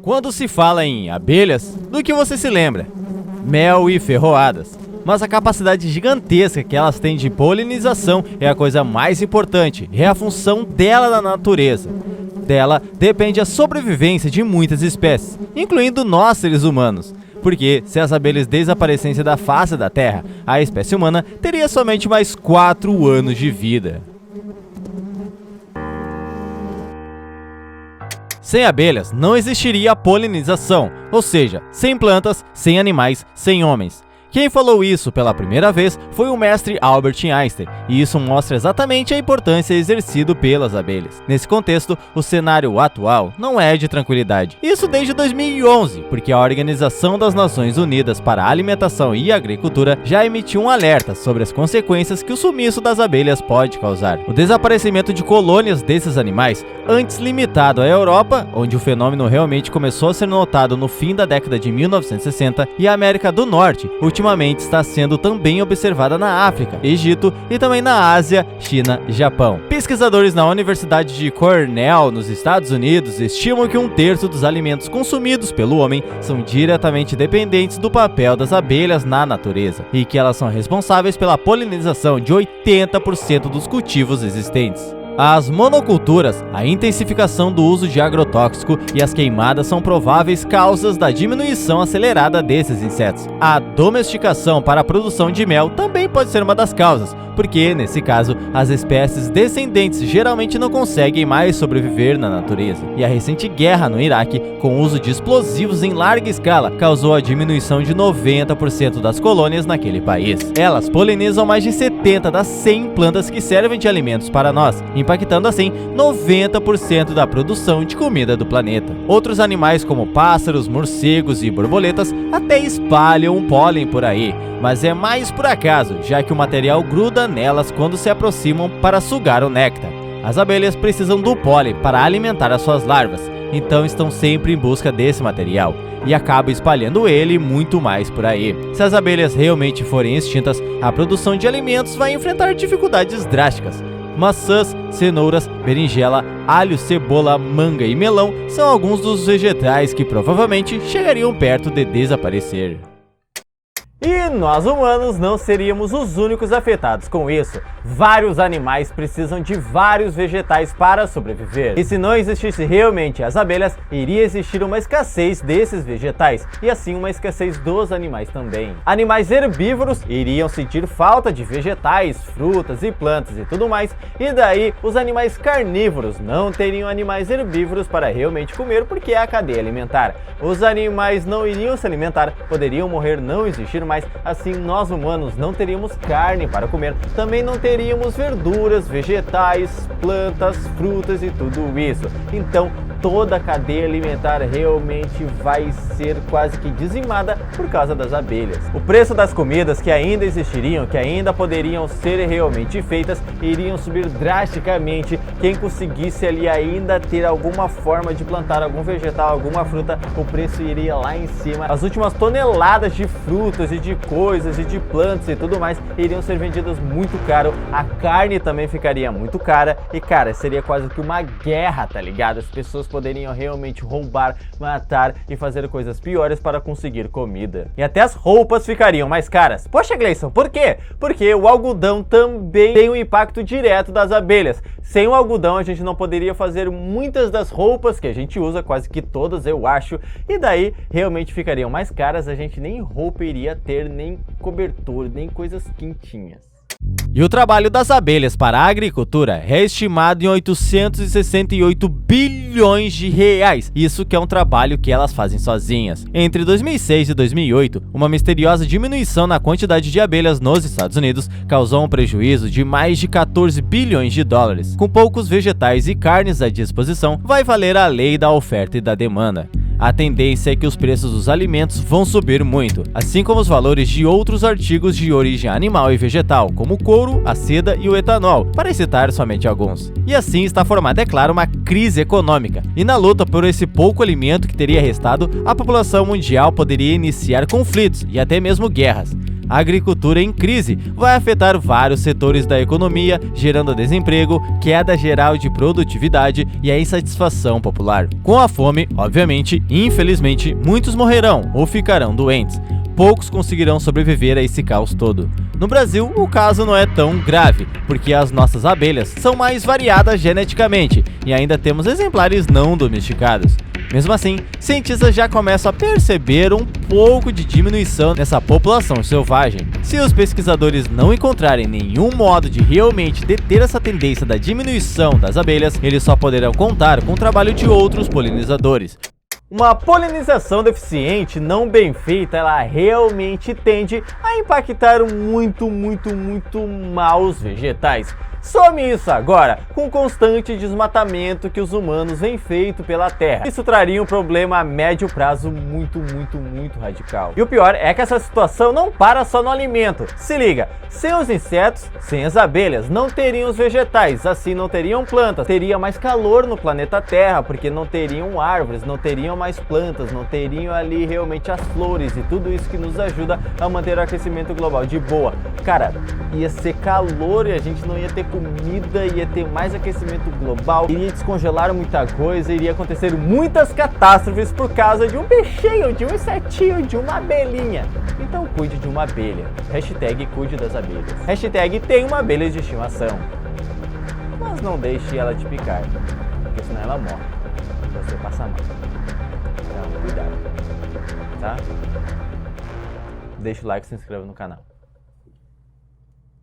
Quando se fala em abelhas, do que você se lembra? Mel e ferroadas. Mas a capacidade gigantesca que elas têm de polinização é a coisa mais importante, é a função dela na natureza. Dela depende a sobrevivência de muitas espécies, incluindo nós seres humanos. Porque se as abelhas desaparecessem da face da Terra, a espécie humana teria somente mais 4 anos de vida. Sem abelhas, não existiria a polinização, ou seja, sem plantas, sem animais, sem homens. Quem falou isso pela primeira vez foi o mestre Albert Einstein, e isso mostra exatamente a importância exercida pelas abelhas. Nesse contexto, o cenário atual não é de tranquilidade. Isso desde 2011, porque a Organização das Nações Unidas para a Alimentação e Agricultura já emitiu um alerta sobre as consequências que o sumiço das abelhas pode causar. O desaparecimento de colônias desses animais, antes limitado à Europa, onde o fenômeno realmente começou a ser notado no fim da década de 1960, e a América do Norte, ultimamente está sendo também observada na África, Egito e também na Ásia, China e Japão. Pesquisadores na Universidade de Cornell, nos Estados Unidos, estimam que 1/3 dos alimentos consumidos pelo homem são diretamente dependentes do papel das abelhas na natureza, e que elas são responsáveis pela polinização de 80% dos cultivos existentes. As monoculturas, a intensificação do uso de agrotóxico e as queimadas são prováveis causas da diminuição acelerada desses insetos. A domesticação para a produção de mel também pode ser uma das causas, porque, nesse caso, as espécies descendentes geralmente não conseguem mais sobreviver na natureza. E a recente guerra no Iraque, com o uso de explosivos em larga escala, causou a diminuição de 90% das colônias naquele país. Elas polinizam mais de 70 das 100 plantas que servem de alimentos para nós, impactando assim 90% da produção de comida do planeta. Outros animais como pássaros, morcegos e borboletas até espalham o pólen por aí, mas é mais por acaso, já que o material gruda nelas quando se aproximam para sugar o néctar. As abelhas precisam do pólen para alimentar as suas larvas, então estão sempre em busca desse material e acabam espalhando ele muito mais por aí. Se as abelhas realmente forem extintas, a produção de alimentos vai enfrentar dificuldades drásticas. Maçãs, cenouras, berinjela, alho, cebola, manga e melão são alguns dos vegetais que provavelmente chegariam perto de desaparecer. E nós humanos não seríamos os únicos afetados com isso. Vários animais precisam de vários vegetais para sobreviver. E se não existisse realmente as abelhas, iria existir uma escassez desses vegetais e assim uma escassez dos animais também. Animais herbívoros iriam sentir falta de vegetais, frutas e plantas e tudo mais, e daí os animais carnívoros não teriam animais herbívoros para realmente comer porque é a cadeia alimentar. Os animais não iriam se alimentar, poderiam morrer, não existir mais, assim nós humanos não teríamos carne para comer, também não teríamos verduras, vegetais, plantas, frutas e tudo isso. Então toda a cadeia alimentar realmente vai ser quase que dizimada por causa das abelhas. O preço das comidas que ainda existiriam, que ainda poderiam ser realmente feitas, iriam subir drasticamente. Quem conseguisse ali ainda ter alguma forma de plantar algum vegetal, alguma fruta, o preço iria lá em cima. As últimas toneladas de frutas e de coisas e de plantas e tudo mais iriam ser vendidas muito caro. A carne também ficaria muito cara e, cara, seria quase que uma guerra, tá ligado? As pessoas poderiam realmente roubar, matar e fazer coisas piores para conseguir comida. E até as roupas ficariam mais caras. Poxa, Gleison, por quê? Porque o algodão também tem um impacto direto das abelhas. Sem o algodão a gente não poderia fazer muitas das roupas que a gente usa, quase que todas eu acho, e daí realmente ficariam mais caras, a gente nem roupa iria ter, nem cobertor, nem coisas quentinhas. E o trabalho das abelhas para a agricultura é estimado em 868 bilhões de reais. Isso que é um trabalho que elas fazem sozinhas. Entre 2006 e 2008, uma misteriosa diminuição na quantidade de abelhas nos Estados Unidos causou um prejuízo de mais de 14 bilhões de dólares. Com poucos vegetais e carnes à disposição, vai valer a lei da oferta e da demanda. A tendência é que os preços dos alimentos vão subir muito, assim como os valores de outros artigos de origem animal e vegetal, como o couro, a seda e o etanol, para citar somente alguns. E assim está formada, é claro, uma crise econômica. E na luta por esse pouco alimento que teria restado, a população mundial poderia iniciar conflitos e até mesmo guerras. a agricultura em crise vai afetar vários setores da economia, gerando desemprego, queda geral de produtividade e a insatisfação popular. Com a fome, obviamente, infelizmente, muitos morrerão ou ficarão doentes. Poucos conseguirão sobreviver a esse caos todo. No Brasil, o caso não é tão grave, porque as nossas abelhas são mais variadas geneticamente e ainda temos exemplares não domesticados. Mesmo assim, cientistas já começam a perceber um pouco de diminuição nessa população selvagem. Se os pesquisadores não encontrarem nenhum modo de realmente deter essa tendência da diminuição das abelhas, eles só poderão contar com o trabalho de outros polinizadores. Uma polinização deficiente, não bem feita, ela realmente tende a impactar muito mal os vegetais. Some isso agora com o constante desmatamento que os humanos vêm feito pela terra. Isso traria um problema a médio prazo muito radical. E o pior é que essa situação não para só no alimento. Se liga, sem os insetos, sem as abelhas, não teriam os vegetais, assim não teriam plantas, teria mais calor no planeta Terra, porque não teriam árvores, não teriam mais plantas, não teriam ali realmente as flores e tudo isso que nos ajuda a manter o aquecimento global de boa. Cara, ia ser calor e a gente não ia ter comida, ia ter mais aquecimento global, iria descongelar muita coisa, iria acontecer muitas catástrofes por causa de um peixinho, de um insetinho, de uma abelhinha. Então cuide de uma abelha. Hashtag cuide das abelhas. Hashtag tem uma abelha de estimação. Mas não deixe ela te picar, porque senão ela morre. Você passa mal. Então cuidado, tá? Deixa o like e se inscreva no canal.